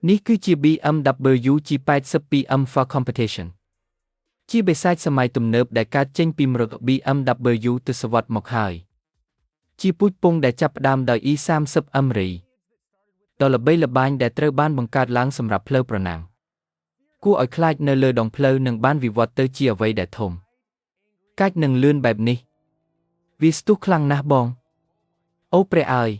នេះគឺជា BMW G80 for Competition ជាបេសាចសម័យទំនើបដែលកើតចេញពីមរតក BMW ទសវត្សរ៍មកហើយជាពូជពង្សដែលចាប់ផ្ដើមដោយ E30 Emry ដ៏ល្បីល្បាញដែលត្រូវបានបង្កើតឡើងសម្រាប់ផ្លូវប្រណាំងគួរឲ្យខ្លាចនៅលើដងផ្លូវនិងបានវិវត្តទៅជាអ្វីដែលធំកាច់និងលឿនបែបនេះវាស្ទុះខ្លាំងណាស់បងអូព្រះអើយ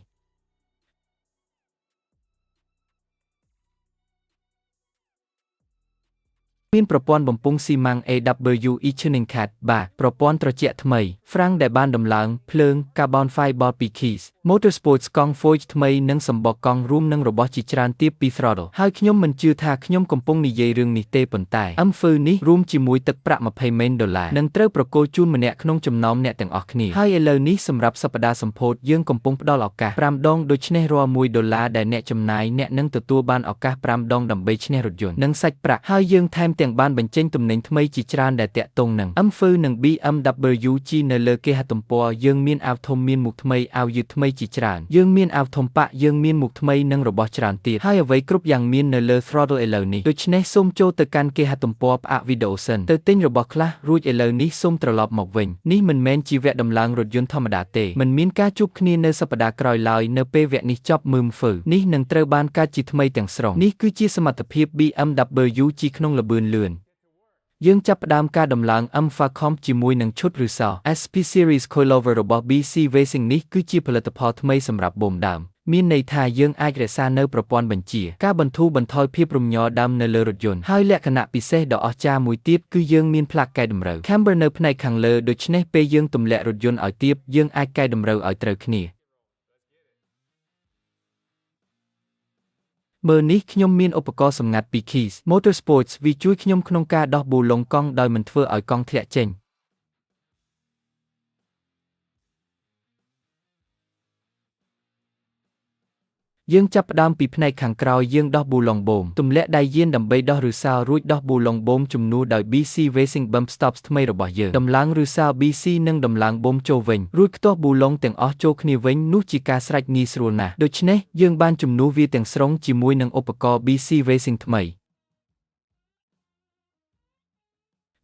មានប្រព័ន្ធបំពង់ស៊ីម៉ាំង AWE Tuning Cat បាទប្រព័ន្ធត្រជាក់ថ្មីហ្វ្រាំងដែលបានដំឡើងភ្លើង Carbon Fiber ពី Keys Motorsports កង់ Forge ថ្មីនិងសម្បកកង់រួមនឹងរបស់ជាច្រើនទៀតពី Throttle ហើយខ្ញុំមិនជឿថាខ្ញុំកំពុងនិយាយរឿងនេះទេប៉ុន្តែ MF នេះរួមជាមួយទឹកប្រាក់$20 ម៉ឺននឹងត្រូវប្រគល់ជូនម្នាក់ក្នុងចំណោមអ្នកទាំងអស់គ្នាហើយឥឡូវនេះសម្រាប់សប្តាហ៍សម្ពោធយើងកំពុងផ្ដល់ឱកាស5ដងដូច្នេះរាល់$1ដែលអ្នកចំណាយអ្នកនឹងទទួលបានឱកាស5ដងដើម្បីឈ្នះរថយន្តនិងសាច់ប្រាក់ហើយយើងថែមទាំងបានបញ្ចេញទំនិញថ្មីជាច្រើនដែលតាក់ទងនឹង MF និង BMW G នៅលើគេហទំព័រយើងមានអាវធំមានមុខថ្មីអាវយឺតថ្មីជាច្រើនយើងមានអាវធំប៉ាក់យើងមានមុខថ្មីនិងរបស់ច្រើនទៀតហើយអ្វីគ្រប់យ៉ាងមាននៅលើ Throttle ឥឡូវនេះដូច្នេះសូមចូលទៅកាន់គេហទំព័រផ្អាកវីដេអូសិនទៅទិញរបស់ខ្លះរួចឥឡូវនេះសូមត្រឡប់មកវិញនេះមិនមែនជាវគ្គដំឡើងរថយន្តធម្មតាទេមិនមានការជួបគ្នានៅសប្តាហ៍ក្រោយឡើយនៅពេលវគ្គនេះចប់MFនេះនឹងត្រូវបានកើតជាថ្មីទាំងស្រុងនេះគឺជាសមត្ថភាព BMW G ក្នុងល្បឿនលឿនយើងចាប់ផ្ដើមការដំឡើង MFACOM ជាមួយនឹងឈុតឬសោ SP Series Coilover របស់ BC Racing នេះគឺជាផលិតផលថ្មីសម្រាប់បូមដើមមានន័យថាយើងអាចរក្សានៅប្រព័ន្ធបញ្ជាការបន្ធូរបន្ថយភាពរំញ័រដើមនៅលើរថយន្តហើយលក្ខណៈពិសេសដ៏អស្ចារ្យមួយទៀតគឺយើងមានផ្លាកកែតម្រូវ Camber នៅផ្នែកខាងលើដូច្នេះពេលយើងទម្លាក់រថយន្តឲ្យទាបយើងអាចកែតម្រូវឲ្យត្រូវគ្នាមើលនេះខ្ញុំមានឧបករណ៍សម្ងាត់ពី Keys Motorsports វាជួយខ្ញុំក្នុងការដោះប៊ូឡុងកង់ដោយមិនធ្វើឲ្យកង់ធ្លាក់ចេញយើងចាប់ផ្ដើមពីផ្នែកខាងក្រោយយើងដោះប៊ូឡុងបូមទម្លាក់ដៃយានដើម្បីដោះឬសោរួចដោះប៊ូឡុងបូមជំនួសដោយ BC Racing Bump Stops ថ្មីរបស់យើងដំឡើងឬសោ BC និងដំឡើងបូមចូលវិញរួចខ្ទាស់ប៊ូឡុងទាំងអស់ចូលគ្នាវិញនោះជាការស្រេចងាយស្រួលណាស់ដូច្នេះយើងបានជំនួសវាទាំងស្រុងជាមួយនឹងឧបករណ៍ BC Racing ថ្មី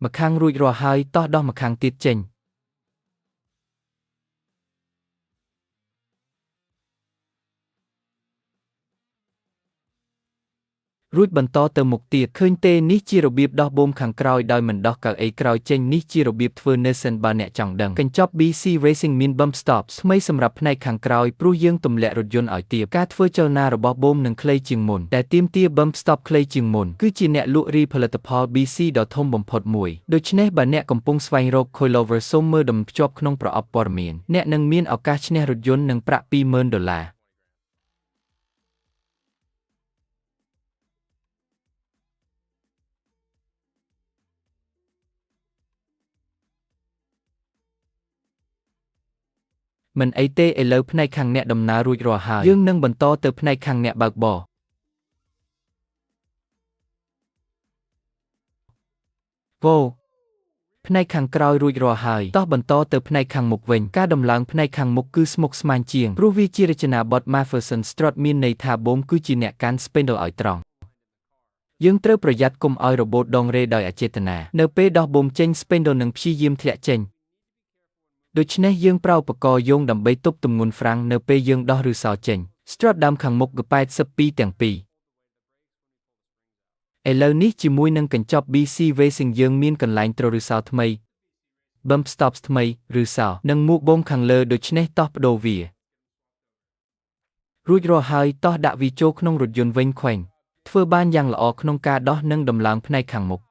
ម្ខាងរួចរាល់ហើយតោះដោះម្ខាងទៀតចេញរួចបន្តទៅមុខទៀតឃើញទេនេះជារបៀបដោះបូមខាងក្រោយដោយមិនដោះកៅអីក្រោយចេញនេះជារបៀបធ្វើ Nissan បើអ្នកចង់ដឹងកញ្ចប់ BC Racing មាន Bump Stops ថ្មីសម្រាប់ផ្នែកខាងក្រោយព្រោះយើងទម្លាក់រថយន្តឲ្យទាបការធ្វើចលនារបស់បូមនឹងខ្លីជាងមុនតែទាមទារ Bump Stop ខ្លីជាងមុនគឺជាអ្នកលក់រីផលិតផល BC ដ៏ធំបំផុតមួយដូច្នេះបើអ្នកកំពុងស្វែងរក Coilover សូមមើលដំភ្ជាប់ក្នុងប្រអប់ព័ត៌មានអ្នកនឹងមានឱកាសឈ្នះរថយន្តនិងប្រាក់$20,000មិនអីទេឥឡូវផ្នែកខាងអ្នកដំណើររួចរាល់ហើយយើងនឹងបន្តទៅផ្នែកខាងអ្នកបើកបរផ្នែកខាងក្រោយរួចរាល់ហើយតោះបន្តទៅផ្នែកខាងមុខវិញការដំឡើងផ្នែកខាងមុខគឺស្មុគស្មាញជាងព្រោះវាជារចនាបថ McPherson Strut មានន័យថាបូមគឺជាអ្នកកាន់ spindle ឲ្យត្រង់យើងត្រូវប្រយ័ត្នកុំឲ្យរបូតដងរេដោយអចេតនានៅពេលដោះបូមចេញ spindle នឹងព្យាយាមធ្លាក់ចេញដូច្នេះយើងប្រើឧបករណ៍យោងដើម្បីទប់ទម្ងន់ហ្វ្រាំងនៅពេលយើងដោះឬសោចេញ Strut ដើមខាងមុខ G82 ទាំងពីរឥឡូវនេះជាមួយនឹងកញ្ចប់ BC Racing យើងមានកន្លែងទ្រឬសោថ្មី Bump Stops ថ្មីឬសោនិងមួកបូមខាងលើដូច្នេះតោះបដូរវារួចរាល់ហើយតោះដាក់វាចូលក្នុងរថយន្តវិញខ្វែងធ្វើបានយ៉ាងល្អក្នុងការដោះនិងដំឡើងផ្នែកខាងមុខ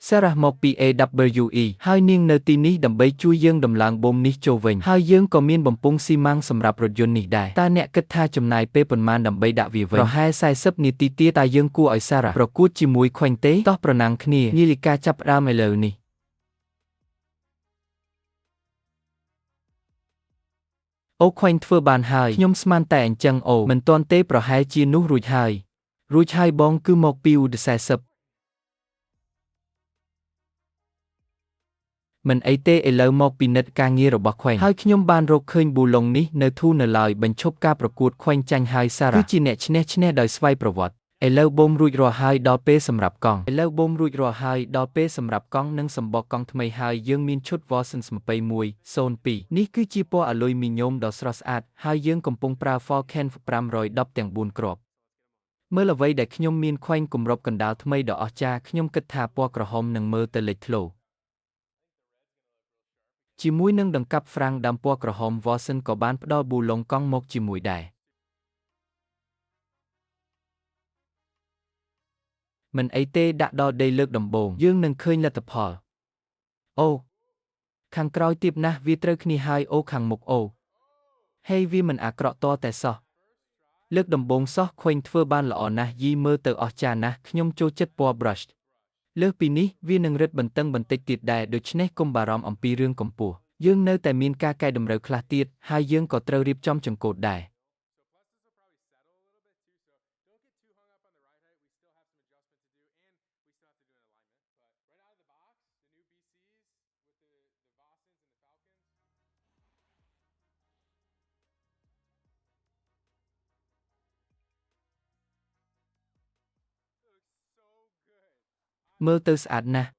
សារ៉ាមកពី AWE ហើយនាងនៅទីនេះដើម្បីជួយយើងដំឡើងបូមនេះចូលវិញហើយយើងក៏មានបំពង់ស៊ីម៉ាំងសម្រាប់រថយន្តនេះដែរតើអ្នកគិតថាចំណាយពេលប៉ុន្មានដើម្បីដាក់វាវិញប្រហែល40នាទីទៀតតើយើងគួរឲ្យសារ៉ាប្រកួតជាមួយខ្វែងទេតោះប្រណាំងគ្នានាឡិកាចាប់ផ្ដើមឥឡូវនេះអូខ្វែងធ្វើបានហើយខ្ញុំស្មានតែអញ្ចឹងអូមិនទាន់ទេប្រហែលជានោះរួចហើយបងគឺមកពីឧដ40មិនអីទេឥឡូវមកពិនិត្យការងាររបស់ខ្វែងហើយខ្ញុំបានរកឃើញប៊ូឡុងនេះនៅធូរនៅឡើយបញ្ឈប់ការប្រកួតខ្វែងចាញ់ហើយសារ៉ាគឺជាអ្នកឈ្នះដោយស្វ័យប្រវត្តិ ឥឡូវបូមរួចរាល់ហើយដល់ពេលសម្រាប់កង់ឥឡូវបូមរួចរាល់ហើយដល់ពេលសម្រាប់កង់និងសម្បកកង់ថ្មីហើយយើងមានឈុត Watsons 2102នេះគឺជាពណ៌អាលុយមីញ៉ូមដ៏ស្រស់ស្អាតហើយយើងកំពុងប្រើ Falcon 510ទាំង4គ្រាប់មើលអ្វីដែលខ្ញុំមានខ្វែងគម្របកណ្ដាលថ្មីដ៏អស្ចារ្យខ្ញុំគិតថាពណ៌ក្រហមនឹងមើលទៅលេចធ្លោជាមួយនឹងដង្កាប់ហ្វ្រាំងដើមពណ៌ក្រហម Watsons ក៏បានផ្ដល់ប៊ូឡុងកង់មកជាមួយដែរមិនអីទេដាក់ដល់ដេកលើកដំបូងយើងនឹងឃើញលទ្ធផលអូខាងក្រោយទៀបណាស់វាត្រូវគ្នាហើយអូខាងមុខអូហេវាមិនអាក្រក់តតែសោះលើកដំបូងសោះខ្វែងធ្វើបានល្អណាស់យីមើលទៅអស្ចារ្យណាស់ខ្ញុំចូលចិត្តពណ៌ brush លើសពីនេះវានឹងរឹតបន្តឹងបន្តិចទៀតដែរដូច្នេះកុំបារម្ភអំពីរឿងកម្ពស់យើងនៅតែមានការកែតម្រូវខ្លះទៀតហើយយើងក៏ត្រូវរៀបចំចង្កូតដែរមើលទៅស្អាតណាស់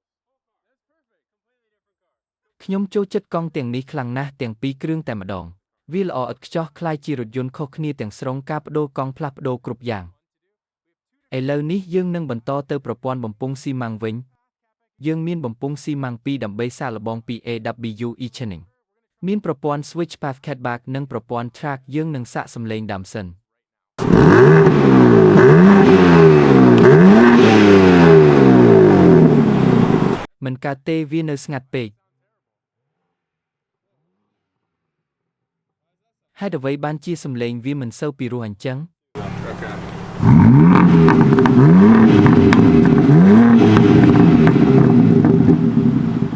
ខ្ញុំចូលចិត្តកង់ទាំងនេះខ្លាំងណាស់ទាំងពីរគ្រឿងតែម្ដងវាល្អឥតខ្ចោះคล้ายជារថយន្តខុសគ្នាទាំងស្រុងការបដូរកង់ផ្លាស់ប្ដូរគ្រប់យ៉ាងឥឡូវនេះយើងនឹងបន្តទៅប្រព័ន្ធបំពង់ស៊ីម៉ាំងវិញយើងមានបំពង់ស៊ីម៉ាំង2ដើម្បីសាកល្បងពី AWE Tuning មានប្រព័ន្ធ Switch Path Catback និងប្រព័ន្ធ Track យើងនឹងសាកសំឡេងដើមសិនមិនកើតទេវានៅស្ងាត់ពេកហេតុអ្វីបានជាសំឡេងវាមិនសូវពីរោះអញ្ចឹង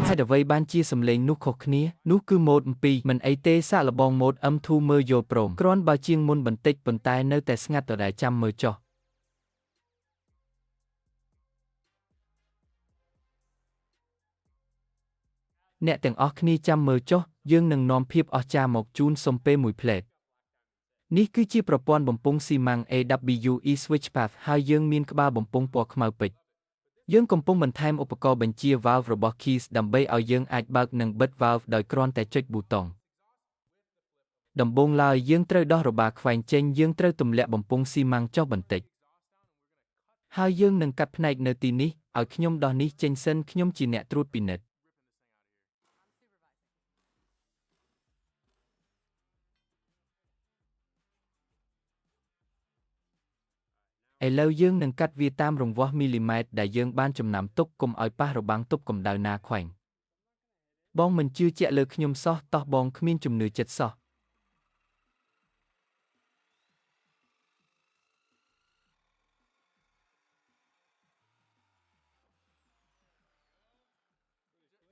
ហេតុអ្វីបានជាសំឡេងនោះខុសគ្នានោះគឺម៉ូដ2មិនអីទេសាកល្បងម៉ូដ M2 មើលយល់ព្រមគ្រាន់បើជាងមុនបន្តិចប៉ុន្តែនៅតែស្ងាត់ដដែលចាំមើលចុះអ្នកទាំងអស់គ្នាចាំមើលចុះយើងនឹងនាំភាពអស្ចារ្យមកជូនសុំពេលមួយផ្លែតនេះគឺជាប្រព័ន្ធបំពង់ស៊ីម៉ាំង AWE Switch Path ហើយយើងមានក្បាលបំពង់ពណ៌ខ្មៅពេជ្រយើងកំពុងបន្ថែមឧបករណ៍បញ្ជា valve របស់ Keys ដើម្បីឲ្យយើងអាចបើកនិងបិទ valve ដោយគ្រាន់តែចុចប៊ូតុងដំបូងឡើយយើងត្រូវដោះរបារខ្វែងចេញយើងត្រូវទម្លាក់បំពង់ស៊ីម៉ាំងចុះបន្តិចហើយយើងនឹងកាត់ផ្នែកនៅទីនេះឲ្យខ្ញុំដោះនេះចេញសិនខ្ញុំជាអ្នកត្រួតពិនិត្យឥឡូវយើងនឹងកាត់វាតាមរង្វាស់មីលីម៉ែត្រដែលយើងបានចំណាំទុកកុំឲ្យប៉ះរបាំងទប់កម្ដៅណាខ្វែងបងមិនជឿជាក់លើខ្ញុំសោះតោះបងគ្មានជំនឿចិត្តសោះ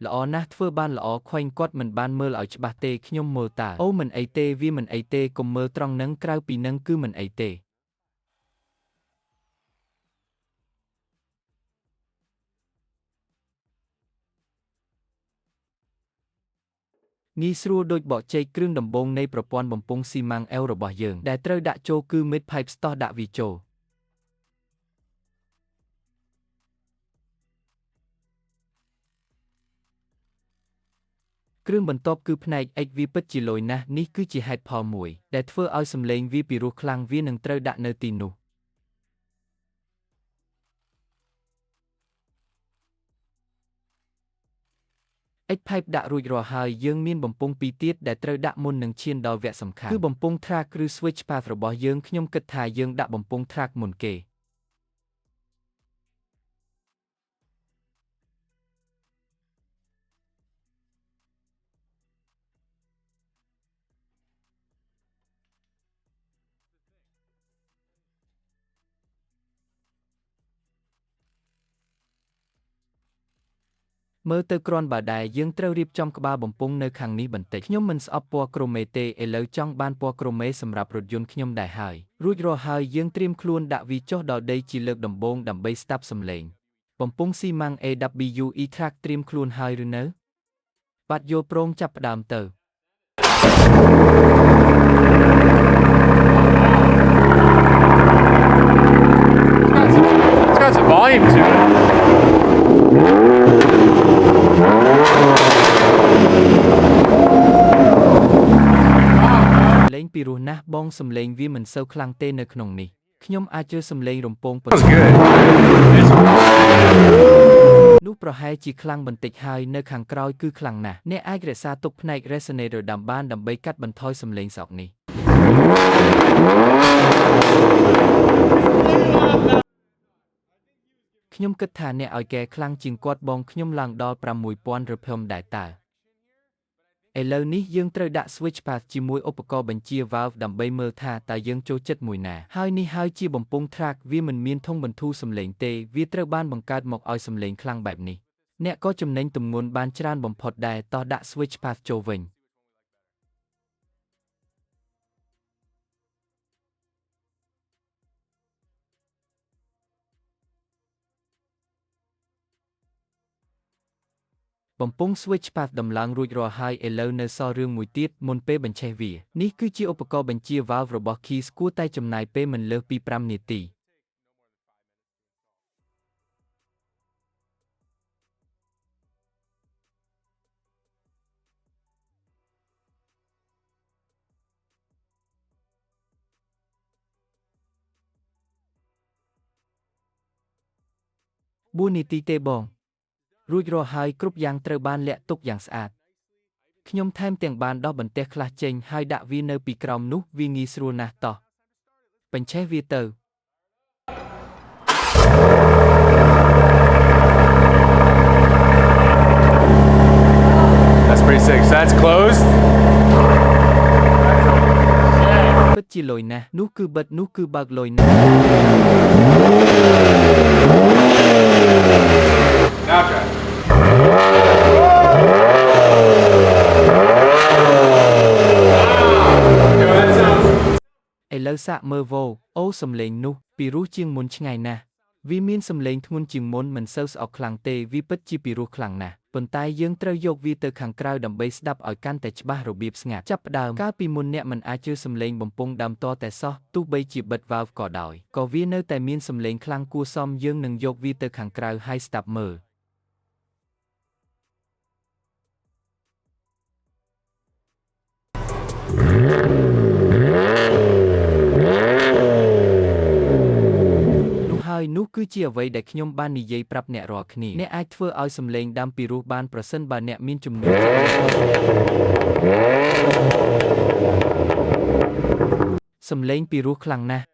ល្អណាស់ធ្វើបានល្អខ្វែងគាត់មិនបានមើលឲ្យច្បាស់ទេខ្ញុំមើលតើអូមិនអីទេវាមិនអីទេកុំមើលត្រង់នឹងក្រៅពីនឹងគឺមិនអីទេងាយស្រួលដូចបកចេកគ្រឿងដំបូងនៃប្រព័ន្ធបំពង់ស៊ីម៉ាំង L របស់យើងដែលត្រូវដាក់ចូលគឺ Mid Pipe Stock ដាក់វាចូលគ្រឿងបន្ទាប់គឺផ្នែក X វាពិតជាលយណាស់នេះគឺជាហេតុផលមួយដែលធ្វើឲ្យសំឡេងវាពីរោះខ្លាំងវានឹងត្រូវដាក់នៅទីនោះX pipe ដាក់រួចរាល់ហើយយើងមានបំពង់ពីរទៀតដែលត្រូវដាក់មុននឹងឈានដល់វគ្គសំខាន់គឺបំពង់ track ឬ switch path របស់យើងខ្ញុំគិតថាយើងដាក់បំពង់ track មុនគេមើលទៅគ្រាន់បើដែរយើងត្រូវរៀបចំក្បាលបំពង់នៅខាងនេះបន្តិចខ្ញុំមិនស្អប់ពណ៌ក្រូមេទេឥឡូវចង់បានពណ៌ក្រូមេសម្រាប់រថយន្តខ្ញុំដែរហើយរួចរាល់ហើយយើងត្រៀមខ្លួនដាក់វាចុះដល់ដីជាលើកដំបូងដើម្បីស្ដាប់សំឡេងបំពង់ស៊ីម៉ាំង AWE track ត្រៀមខ្លួនហើយឬនៅបាត់យល់ព្រមចាប់ផ្ដើមទៅ volume to it. លេងពីរោះណាស់បងសំឡេងវាមិនសូវខ្លាំងទេនៅក្នុងនេះខ្ញុំអាចជឿសំឡេងរំពងប៉ុណ្ That ណឹ was ង good. នោះប្រហែលជាខ្លាំងបន្តិចហើយនៅខាងក្រោយគឺខ្លាំងណាស់អ្នកអាចរក្សាទុកផ្នែក resonator ដើម្បីកាត់បន្ថយសំឡេងសោកនេះខ្ញុំគិតថាអ្នកឲ្យកែខ្លាំងជាងគាត់បងខ្ញុំឡើងដល់ 6000 RPM ដែរតើឥឡូវនេះយើងត្រូវដាក់ switch path ជាមួយឧបករណ៍បញ្ជា valve ដើម្បីមើលថាតើយើងចូលចិត្តមួយណាហើយនេះហើយជាបំពង់ track វាមិនមានធុងបន្ធូរសំឡេងទេវាត្រូវបានបង្កើតមកឲ្យសំឡេងខ្លាំងបែបនេះអ្នកក៏ចំណេញទម្ងន់បានច្រើនបំផុតដែរតោះដាក់ switch path ចូលវិញបំពង់ switch path ដំឡើងរួចរាល់ហើយឥឡូវនៅសល់រឿងមួយទៀតមុនពេលបញ្ឆេះវានេះគឺជាឧបករណ៍បញ្ជា valve របស់ Keys គួរតែចំណាយពេលមិនលើសពី5នាទី4នាទីទេបងរួចរាល់ហើយគ្រប់យ៉ាងត្រូវបានលាក់ទុកយ៉ាងស្អាតខ្ញុំថែមទាំងបានដោះបន្ទះខ្លះចេញហើយដាក់វានៅពីក្រោមនោះវាងាយស្រួលណាស់តោះបញ្ឆេះវាទៅ That's pretty sick. So that's closed. ពិតជាលុយណាស់នោះគឺបិទនោះគឺបើកលុយណាស់ Now try. Yo, that sounds. ឥឡូវសាកមើលវ៉ូអូសំឡេងនោះពីរោះជាងមុនឆ្ងាយណាស់វាមានសំឡេងធ្ងន់ជាងមុនមិនសូវស្អុកខ្លាំងទេវាពិតជាពីរោះខ្លាំងណាស់ប៉ុន្តែយើងត្រូវយកវាទៅខាងក្រៅដើម្បីស្ដាប់ឲ្យកាន់តែច្បាស់របៀបស្ងាត់ចាប់ផ្ដើមកាលពីមុនអ្នកមិនអាចជឿសំឡេងបំពង់ដើមតតែសោះទោះបីជាបិទ valve ក៏ដោយក៏វានៅតែមានសំឡេងខ្លាំងគួរសមយើងនឹងយកវាទៅខាងក្រៅហើយស្ដាប់មើលហើយនោះគឺជាអ្វីដែលខ្ញុំបាននិយាយប្រាប់អ្នករាល់គ្នាអ្នកអាចធ្វើឲ្យសំឡេងដាំពីរោះបានប្រសិនបើអ្នកមានជំនួយសំឡេងពីរោះខ្លាំងណាស់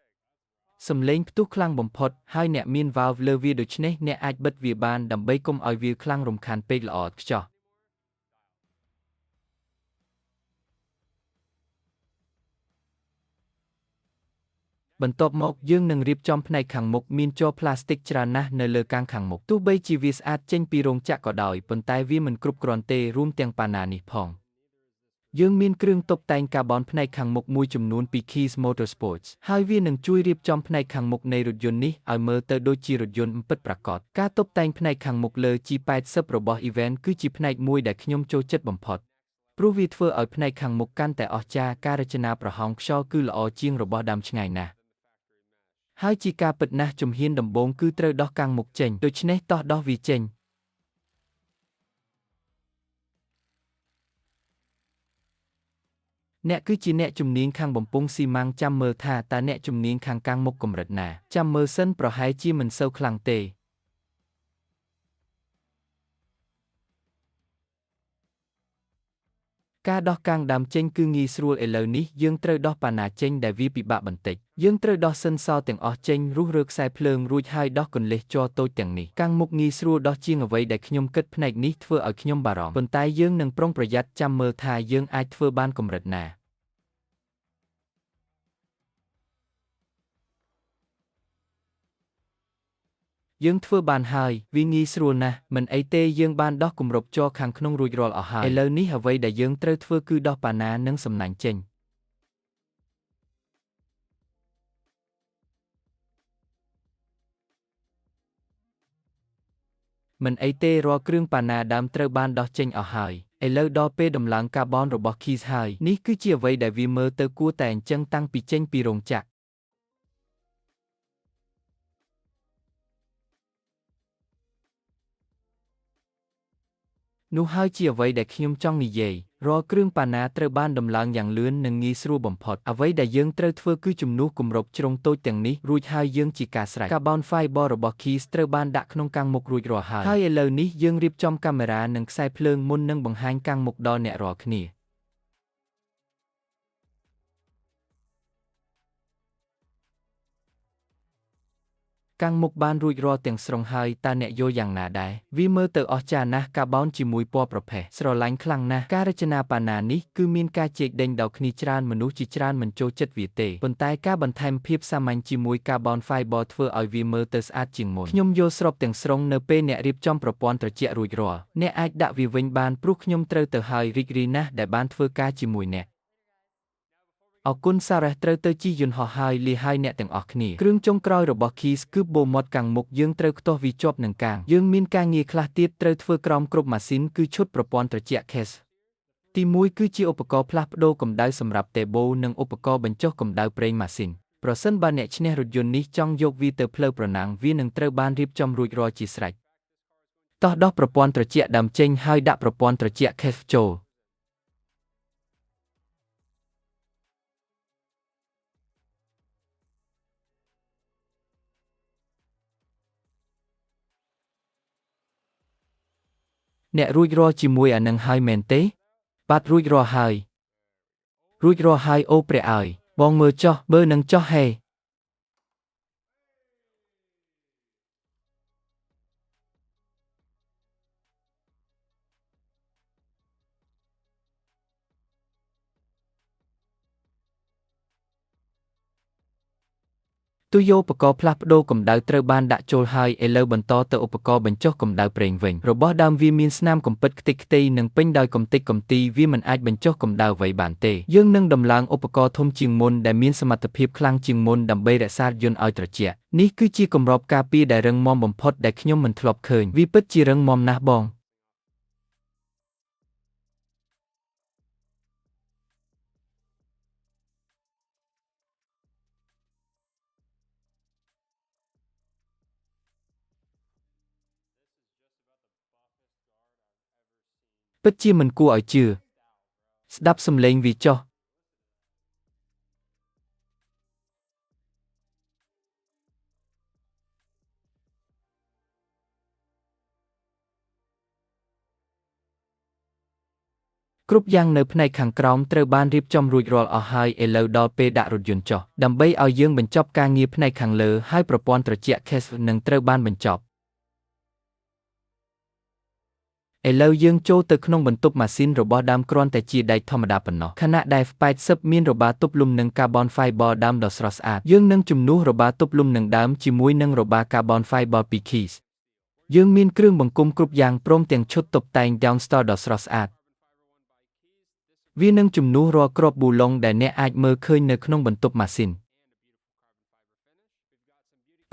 សំឡេងផ្ទុះខ្លាំងបំផុតហើយអ្នកមាន valve លើវាដូច្នេះអ្នកអាចបិទវាបានដើម្បីកុំឲ្យវាខ្លាំងរំខានពេកល្អឥតខ្ចោះបន្ទាប់មកយើងនឹងរៀបចំផ្នែកខាងមុខមានជ័រផ្លាស្ទិកច្រើនណាស់នៅលើកាំងខាងមុខទោះបីជាវាស្អាតចេញពីរោងចក្រក៏ដោយប៉ុន្តែវាមិនគ្រប់គ្រាន់ទេរួមទាំងប៉ាណានេះផងយើងមានគ្រឿងតុបតែងកាបូនផ្នែកខាងមុខមួយចំនួនពី Keys Motorsports ហើយវានឹងជួយរៀបចំផ្នែកខាងមុខនៃរថយន្តនេះឲ្យមើលទៅដូចជារថយន្តពិតប្រាកដការតុបតែងផ្នែកខាងមុខលើ G80 របស់ Event គឺជាផ្នែកមួយដែលខ្ញុំចូលចិត្តបំផុតព្រោះវាធ្វើឲ្យផ្នែកខាងមុខកាន់តែអស្ចារ្យការរចនាប្រហោងខ្យល់គឺល្អជាងរបស់ដើមឆ្ងាយណាស់ហើយជាការពិតណាស់ជំហានដំបូងគឺត្រូវដោះកាំងមុខចេញដូច្នេះតោះដោះវាចេញអ្នកគឺជាអ្នកជំនាញខាងបំពង់ស៊ីម៉ាំងចាំមើលថាតើអ្នកជំនាញខាងកាំងមុខកម្រិតណាចាំមើលសិនប្រហែលជាមិនសូវខ្លាំងទេការដោះកាំងដើមចេញគឺងាយស្រួលឥឡូវនេះយើងត្រូវដោះប៉ាណាចេញដែលវាពិបាកបន្តិចយើងត្រូវដោះសិនសទាំងអស់ចេញរុះរើខ្សែភ្លើងរួចហើយដោះកន្លេសជ័រតូចទាំងនេះកាំងមុខងាយស្រួលដោះជាងអ្វីដែលខ្ញុំគិតផ្នែកនេះធ្វើឲ្យខ្ញុំបារម្ភប៉ុន្តែយើងនឹងប្រុងប្រយ័ត្នចាំមើលថាយើងអាចធ្វើបានកម្រិតណាយើងធ្វើបានហើយវាងាយស្រួលណាស់មិនអីទេយើងបានដោះគម្របជ័រខាងក្នុងរួចរាល់អស់ហើយឥឡូវនេះអ្វីដែលយើងត្រូវធ្វើគឺដោះប៉ាណានិងសំណាញ់ចេញមិនអីទេរាល់គ្រឿងប៉ាណាដើមត្រូវបានដោះចេញអស់ហើយឥឡូវដល់ពេលដំឡើងកាបូនរបស់ Keys ហើយនេះគឺជាអ្វីដែលវាមើលទៅគួរតែអញ្ចឹងតាំងពីចេញពីរោងចក្រ នោះហើយជាអ្វីដែលខ្ញុំចង់និយាយរាល់គ្រឿងប៉ាណាត្រូវបានដំឡើងយ៉ាងលឿននិងងាយស្រួលបំផុតអ្វីដែលយើងត្រូវធ្វើគឺជំនួសគម្របជ្រុងតូចទាំងនេះរួចហើយយើងជាការស្រេច Carbon fiber របស់ Keys ត្រូវបានដាក់ក្នុងកាំងមុខរួចរាល់ហើយឥឡូវនេះយើងរៀបចំកាមេរ៉ានិងខ្សែភ្លើងមុននឹងបង្ហាញកាំងមុខដល់អ្នករាល់គ្នាកាំងមុខបានរួចរាល់ទាំងស្រុងហើយតើអ្នកយល់យ៉ាងណាដែរវាមើលទៅអស្ចារ្យណាស់កាបូនជាមួយពណ៌ប្រផេះស្រឡាញ់ខ្លាំងណាស់ការរចនាប៉ាណានេះគឺមានការជែកដេញដល់គ្នាច្រើនមនុស្សជាច្រើនមិនចូលចិត្តវាទេប៉ុន្តែការបន្ថែមភាពសាមញ្ញជាមួយកាបូន fiber ធ្វើឲ្យវាមើលទៅស្អាតជាងមុនខ្ញុំយល់ស្របទាំងស្រុងនៅពេលអ្នករៀបចំប្រព័ន្ធត្រជាក់រួចរាល់អ្នកអាចដាក់វាវិញបានព្រោះខ្ញុំត្រូវទៅហើយរីករាយណាស់ដែលបានធ្វើការជាមួយអ្នកអរគុណសារ៉េសត្រូវទៅជិះយន្តហោះហើយលាហើយអ្នកទាំងអស់គ្នាគ្រឿងចុងក្រោយរបស់ Keys គឺបូម៉ត់កាំងមុខយើងត្រូវខ្ទាស់វាជាប់នឹងកាំងយើងមានការងារខ្លះទៀតត្រូវធ្វើក្រោមគ្រប់ម៉ាស៊ីនគឺឈុតប្រព័ន្ធត្រជាក់ Case ទី1គឺជាឧបករណ៍ផ្លាស់ប្ដូរកម្ដៅសម្រាប់ Turbo និងឧបករណ៍បញ្ចុះកម្ដៅប្រេងម៉ាស៊ីនប្រសិនបើអ្នកឈ្នះរថយន្តនេះចង់យកវាទៅផ្លូវប្រណាំងវានឹងត្រូវបានរៀបចំរួចរាល់ជាស្រេចតោះដោះប្រព័ន្ធត្រជាក់ដើមចេញហើយដាក់ប្រព័ន្ធត្រជាក់ Case ចូលអ្នករួចរាល់ជាមួយអានឹងហើយមែនទេបាទរួចរាល់ហើយអូព្រះអើយបងមើលចុះបើនឹងចុះហេទុយឧបករណ៍ផ្លាស់ប្ដូរកម្ដៅត្រូវបានដាក់ចូលហើយឥឡូវបន្តទៅឧបករណ៍បញ្ចុះកម្ដៅប្រេងវិញរបស់ដើមវាមានស្នាមកំពិតខ្ទេចខ្ទីនិងពេញដោយកម្ទេចកំទីវាមិនអាចបញ្ចុះកម្ដៅអ្វីបានទេយើងនឹងដំឡើងឧបករណ៍ធំជាងមុនដែលមានសមត្ថភាពខ្លាំងជាងមុនដើម្បីរក្សាយន្តឲ្យត្រជាក់នេះគឺជាគម្របការពារដែលរឹងមាំបំផុតដែលខ្ញុំមិនធ្លាប់ឃើញវាពិតជារឹងមាំណាស់បងពិតជាមិនគួរឲ្យជឿស្ដាប់សំឡេងវាចុះគ្រប់យ៉ាងនៅផ្នែកខាងក្រោមត្រូវបានរៀបចំរួចរាល់អស់ហើយឥឡូវដល់ពេលដាក់រថយន្តចុះដើម្បីឲ្យយើងបញ្ចប់ការងារផ្នែកខាងលើហើយប្រព័ន្ធត្រជាក់ Case នឹងត្រូវបានបញ្ចប់ឥឡូវយើងចូលទៅក្នុងបន្ទប់ម៉ាស៊ីនរបស់ដើមគ្រាន់តែជាដែកធម្មតាប៉ុណ្ណោះខណៈដែល F80 មានរបារទប់លំនឹង Carbon Fiber ដើមដ៏ស្រស់ស្អាតយើងនឹងជំនួសរបារទប់លំនឹងដើមជាមួយនឹងរបារ Carbon Fiber ពី Keys យើងមានគ្រឿងបង្គុំគ្រប់យ៉ាងព្រមទាំងឈុតតុបតែង Downstar ដ៏ស្រស់ស្អាតវានឹងជំនួសរាល់គ្រាប់ប៊ូឡុងដែលអ្នកអាចមើលឃើញនៅក្នុងបន្ទប់ម៉ាស៊ីន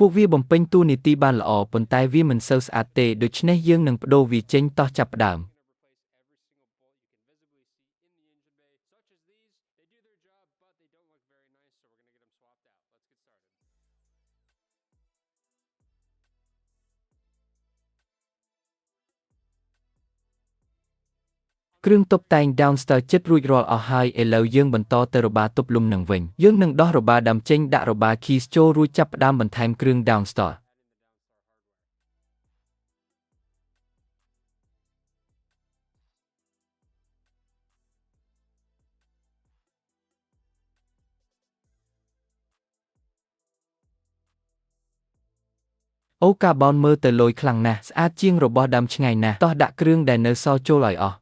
ពួកវាបំពេញតួនាទីបានល្អប៉ុន្តែវាមិនសូវស្អាតទេដូច្នេះយើងនឹងបដូរវាចេញតោះចាប់ផ្ដើមគ្រឿងតុបតែង Downstar ជិតរួចរាល់អស់ហើយឥឡូវយើងបន្តទៅរបារទប់លំនឹងវិញយើងនឹងដោះរបារដើមចេញដាក់របារ Keys ចូលរួចចាប់ផ្ដើមបន្ថែមគ្រឿង Downstarអូកាបូនមើលទៅលយខ្លាំងណាស់ស្អាតជាងរបស់ដើមឆ្ងាយណាស់តោះដាក់គ្រឿងដែលនៅសល់ចូលឲ្យអស់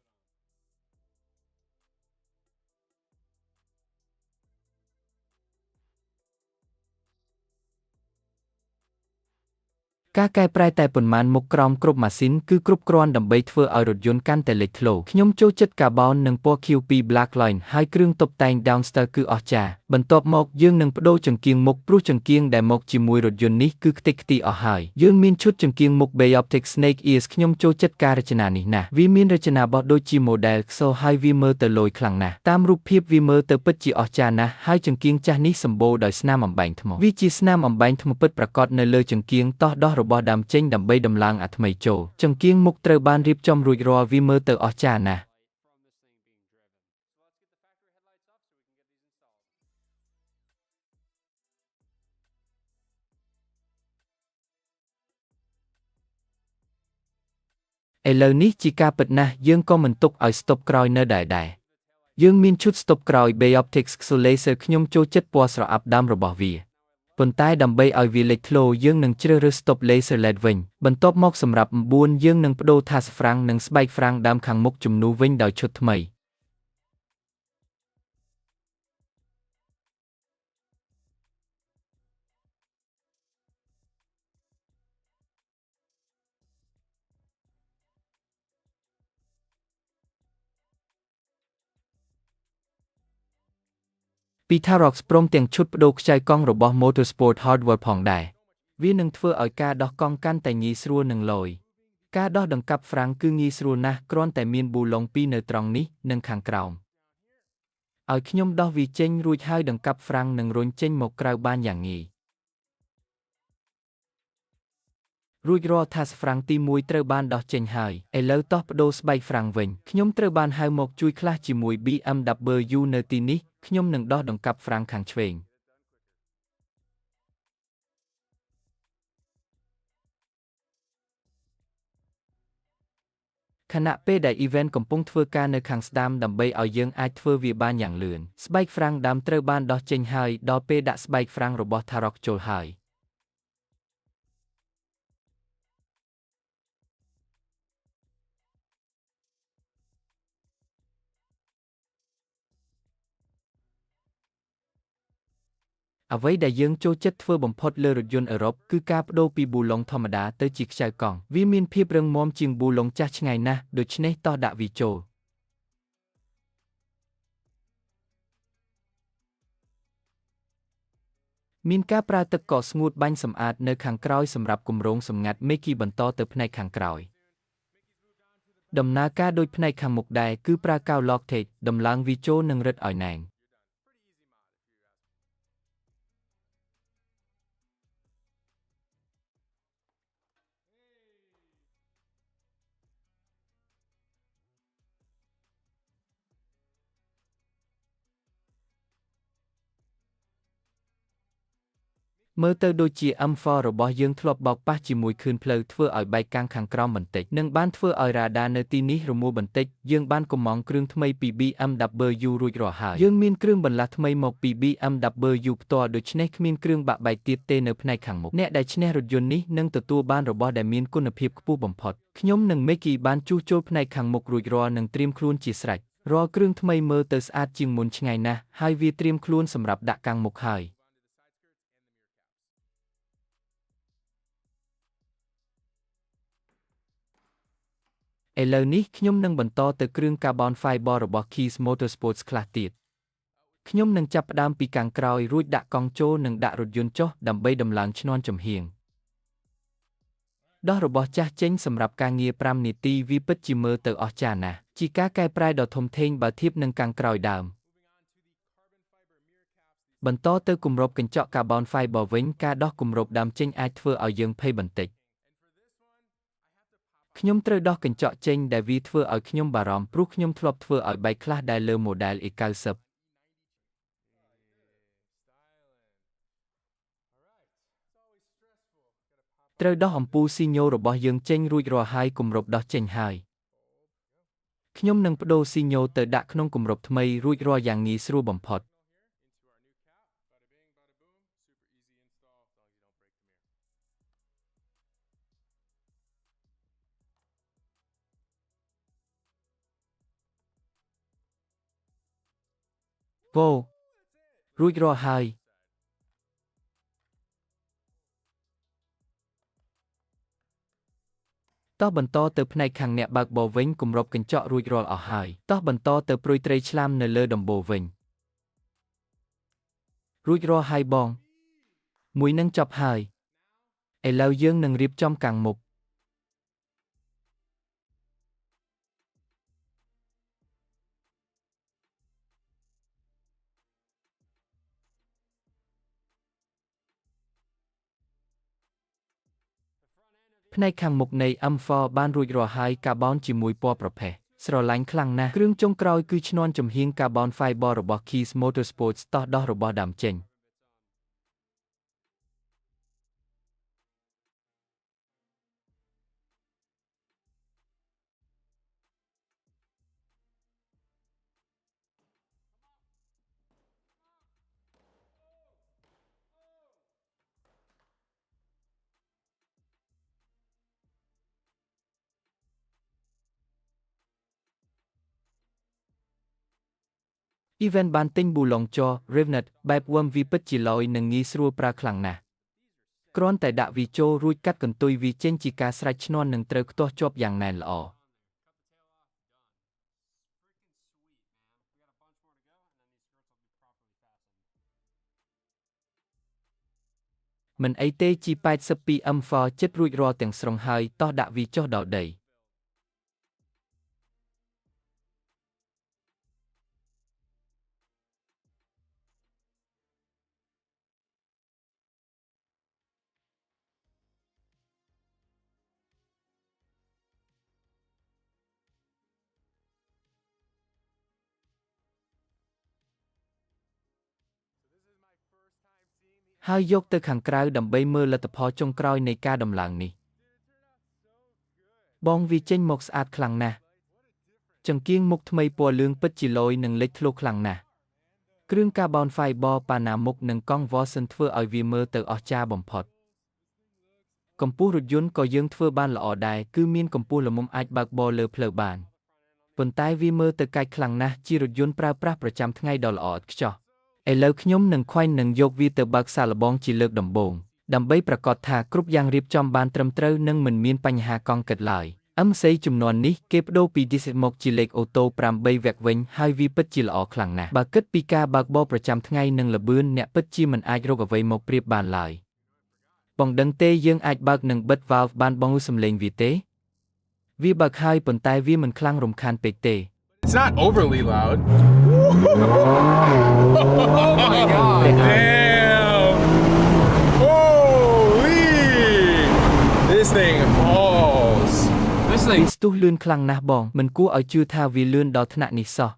ការកែប្រែតែប៉ុន្មានមុខក្រោមគ្រប់ម៉ាស៊ីនគឺគ្រប់គ្រាន់ដើម្បីធ្វើឲ្យរថយន្តកាន់តែលេចធ្លោខ្ញុំចូលចិត្តកាបូននិងពណ៌ខៀវពី Blackline ហើយគ្រឿងតុបតែង Downstar គឺអស្ចារ្យបន្ទាប់មកយើងនឹងបដូរចង្គៀងមុខព្រោះចង្គៀងដែលមកជាមួយរថយន្តនេះគឺខ្ទេចខ្ទីអស់ហើយយើងមានឈុតចង្គៀងមុខ Bayoptic Snake Ears ខ្ញុំចូលចិត្តការរចនានេះណាស់វាមានរចនាបថដូចជា model XO ហើយវាមើលទៅលយខ្លាំងណាស់តាមរូបភាពវាមើលទៅពិតជាអស្ចារ្យណាស់ហើយចង្គៀងចាស់នេះសម្បូរដោយស្នាមអំបែងថ្មវាជាស្នាមអំបែងថ្មពិតប្រាកដនៅលើចង្គៀងតោះដោះរ របស់ដើមចេញដើម្បីដំឡើងអាថ្មីចូលចង្គៀងមុខត្រូវបានរៀបចំរួចរាល់វាមើលទៅអស្ចារ្យណាស់ឥឡូវនេះជាការពិតណាស់យើងក៏មិនទុកឲ្យស្តុបក្រោយនៅដែរយើងមានឈុតស្តុបក្រោយ Bayoptics Laser ខ្ញុំចូលចិត្តពណ៌ស្រអាប់ដើមរបស់វាប៉ុន្តែដើម្បីឲ្យវាលេចធ្លោយើងនឹងជ្រើសរើសស្តុប Laser LED វិញបន្ទាប់មកសម្រាប់9យើងនឹងបដូរថាសហ្វ្រាំងនិងស្បែកហ្វ្រាំងដើមខាងមុខជំនួសវិញដោយឈុតថ្មីពី Tarox ព្រមទាំងឈុតបដូរខ្ចៅកង់របស់ Motorsport Hardware ផងដែរវានឹងធ្វើឲ្យការដោះកង់កាន់តែងាយស្រួលនិងលយការដោះដង្កាប់ហ្វ្រាំងគឺងាយស្រួលណាស់គ្រាន់តែមានប៊ូឡុងពីរនៅត្រង់នេះនិងខាងក្រោមឲ្យខ្ញុំដោះវាចេញរួចហើយដង្កាប់ហ្វ្រាំងនឹងរុញចេញមកក្រៅបានយ៉ាងងាយរួចរាល់ថាសហ្វ្រាំងទី1ត្រូវបានដោះចេញហើយឥឡូវតោះបដូរស្បែកហ្វ្រាំងវិញខ្ញុំត្រូវបានហៅមកជួយខ្លះជាមួយ BMW នៅទីនេះខ្ញុំនឹងដោះដង្កាប់ហ្វ្រាំងខាងឆ្វេងខណៈពេលដែល event កំពុងធ្វើការនៅខាងស្ដាំដើម្បីឲ្យយើងអាចធ្វើវាបានយ៉ាងលឿនស្បែកហ្វ្រាំងដើមត្រូវបានដោះចេញហើយដល់ពេលដាក់ស្បែកហ្វ្រាំងរបស់ Tarox ចូលហើយអ្វីដែលយើងចូលចិត្តធ្វើបំផុតលើរថយន្តអឺរ៉ុបគឺការបដូរពីប៊ូឡុងធម្មតាទៅជាខ្ចៅកង់វាមានភាពរឹងមាំជាងប៊ូឡុងចាស់ឆ្ងាយណាស់ដូច្នេះតោះដាក់វាចូលមានការប្រើទឹកកកស្ងួតបាញ់សម្អាតនៅខាងក្រោយសម្រាប់គម្រោងសម្ងាត់មេគីបន្តទៅផ្នែកខាងក្រោយដំណើរការដូចផ្នែកខាងមុខដែរគឺប្រើកាវ Loctite ដំឡើងវាចូលនិងរឹតឲ្យណែនមើលទៅដូចជា M4 របស់យើងធ្លាប់បោកប៉ះជាមួយខឿនផ្លូវធ្វើឲ្យបែកកាំងខាងក្រោមបន្តិចនិងបានធ្វើឲ្យរ៉ាដានៅទីនេះរមួលបន្តិចយើងបានកម្មង់គ្រឿងថ្មីពី BMW រួចរាល់ហើយយើងមានគ្រឿងបន្លាស់ថ្មីមកពី BMW ផ្ទាល់ដូច្នេះគ្មានគ្រឿងបាក់បែកទៀតទេនៅផ្នែកខាងមុខអ្នកដែលឈ្នះរថយន្តនេះនឹងទទួលបានរបស់ដែលមានគុណភាពខ្ពស់បំផុតខ្ញុំនិង Mickey បានជួសជុលផ្នែកខាងមុខរួចរាល់និងត្រៀមខ្លួនជាស្រេចរាល់គ្រឿងថ្មីមើលទៅស្អាតជាងមុនឆ្ងាយណាស់ហើយវាត្រៀមខ្លួនសម្រាប់ដាក់កាំងមុខហើយឥឡូវនេះខ្ញុំនឹងបន្តទៅគ្រឿង Carbon Fiber របស់ Keys Motorsports ខ្លះទៀតខ្ញុំនឹងចាប់ផ្ដើមពីខាងក្រោយរួចដាក់កង់ចូលនិងដាក់រថយន្តចុះដើម្បីដំឡើងឈ្នាន់ចំហៀងដោះរបស់ចាស់ចេញសម្រាប់ការងារ5នាទីវាពិតជាមើលទៅអស្ចារ្យណាស់ជាការកែប្រែដ៏ធំធេងបើធៀបនឹងខាងក្រោយដើមបន្តទៅគម្របកញ្ចក់ Carbon Fiber វិញការដោះគម្របដើមចេញអាចធ្វើឲ្យយើងភ័យបន្តិចខ្ញុំត្រូវដោះកញ្ចក់ចេញដែលវាធ្វើឲ្យខ្ញុំបារម្ភព្រោះខ្ញុំធ្លាប់ធ្វើឲ្យបែកខ្លះដែលលើ model E90 ត្រូវដោះអំពូលស៊ីញ៉ូរបស់យើងចេញរួចរាល់ហើយគម្របដោះចេញហើយខ្ញុំនឹងបដូរស៊ីញ៉ូទៅដាក់ក្នុងគម្របថ្មីរួចរាល់យ៉ាងងាយស្រួលបំផុតវ៉ូរួចរាល់ហើយតោះបន្តទៅផ្នែកខាងអ្នកបើកបរវិញគម្របកញ្ចក់រួចរាល់អស់ហើយតោះបន្តទៅព្រុយត្រីឆ្លាមនៅលើដំបូលវិញរួចរាល់ហើយបងមួយនឹងចប់ហើយឥឡូវយើងនឹងរៀបចំកាំងមុខ ផ្នែកខាងមុខនៃ M4 បានរួចរាល់ហើយកាបូនជាមួយពណ៌ប្រផេះស្រឡាញ់ខ្លាំងណាស់គ្រឿងចុងក្រោយគឺឈ្នាន់ចំហៀង Carbon Fiber របស់ Keys Motorsports តោះដោះរបស់ដើមចេញEvent បានទិញប៊ូឡុងជ័រ Revenet បែប worm វាពិតជាលយនិងងាយស្រួលប្រើខ្លាំងណាស់គ្រាន់តែដាក់វាចូលរួចកាត់កន្ទុយវាចេញជាការស្រេចឈ្នាន់និងត្រូវខ្ទាស់ជាប់យ៉ាងណែនល្អមិនអីទេ G82 M4 ចិត្តរួចរាល់ទាំងស្រុងហើយតោះដាក់វាចុះដល់ដីហើយយកទៅខាងក្រៅដើម្បីមើលលទ្ធផលចុងក្រោយនៃការដំឡើងនេះបងវាចេញមកស្អាតខ្លាំងណាស់ចង្គៀងមុខថ្មីពណ៌លឿងពិតជាលយនិងលេចធ្លោខ្លាំងណាស់គ្រឿង Carbon Fiber ប៉ាណាមុខនិងកង់ Vorsen ធ្វើឲ្យវាមើលទៅអស្ចារ្យបំផុតកម្ពស់រថយន្តក៏យើងធ្វើបានល្អដែរគឺមានកម្ពស់ល្មមអាចបើកបរលើផ្លូវបានប៉ុន្តែវាមើលទៅកាច់ខ្លាំងណាស់ជារថយន្តប្រើប្រាស់ប្រចាំថ្ងៃដ៏ល្អឥតខ្ចោះឥឡូវខ្ញុំនឹងខ្វែងនឹងយកវាទៅបើកសាកល្បងជាលើកដំបូងដើម្បីប្រាកដថាគ្រប់យ៉ាងរៀបចំបានត្រឹមត្រូវនិងមិនមានបញ្ហាកង់កើតឡើយMC ជំនាន់នេះគេបដូរពី diesel មកជាលេខអូតូ8វ៉ាក់វិញហើយវាពិតជាល្អខ្លាំងណាស់បើគិតពីការបើកបរប្រចាំថ្ងៃនិងល្បឿនអ្នកពិតជាមិនអាចរកអ្វីមកប្រៀបបានឡើយបងដឹងទេយើងអាចបើកនិងបិទ valve បានបងសំឡេងវាទេវាបើកហើយប៉ុន្តែវាមិនខ្លាំងរំខានពេកទេIt's not overly loud. Oh my god. Damn. Holy. This thing hauls. This វា thing ស្ទុះលឿនខ្លាំងណាស់បងមិនគួរឲ្យជឿថាវាលឿនដល់ថ្នាក់នេះសោះ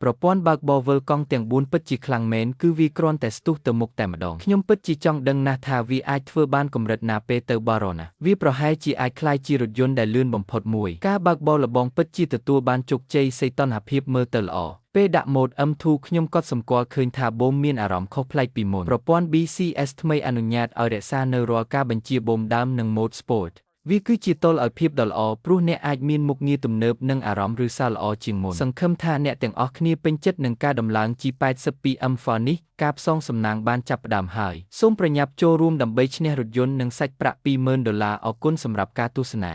ប្រព័ន្ធបើកបរវិលកង់ទាំង4ពិតជាខ្លាំងមែនគឺវាគ្រាន់តែស្ទុះទៅមុខតែម្ដងខ្ញុំពិតជាចង់ដឹងណាស់ថាវាអាចធ្វើបានកម្រិតណាពេលទៅបារ៉ូណាវាប្រហែលជាអាចក្លាយជារថយន្តដែលលឿនបំផុតមួយការបើកបរល្បងពិតជាទទួលបានជោគជ័យសីតុណ្ហភាពមើលទៅល្អពេលដាក់ម៉ូដ M2 ខ្ញុំក៏សម្គាល់ឃើញថាបូមមានអារម្មណ៍ខុសប្លែកពីមុនប្រព័ន្ធ BCS ថ្មីអនុញ្ញាតឲ្យរក្សានៅរាល់ការបញ្ជាបូមដើមនិងម៉ូដ Sportវាគឺជាទល់ឲ្យភាពដ៏ល្អព្រោះអ្នកអាចមានមុខងារទំនើបនិងអារម្មណ៍ឬសារល្អជាងមុនសង្ឃឹមថាអ្នកទាំងអស់គ្នាពេញចិត្តនឹងការដំឡើង G82 M4 នេះការផ្សងសំណាងបានចាប់ផ្ដើមហើយសូមប្រញាប់ចូលរួមដើម្បីឈ្នះរថយន្តនិងសាច់ប្រាក់$20,000អរគុណសម្រាប់ការទស្សនា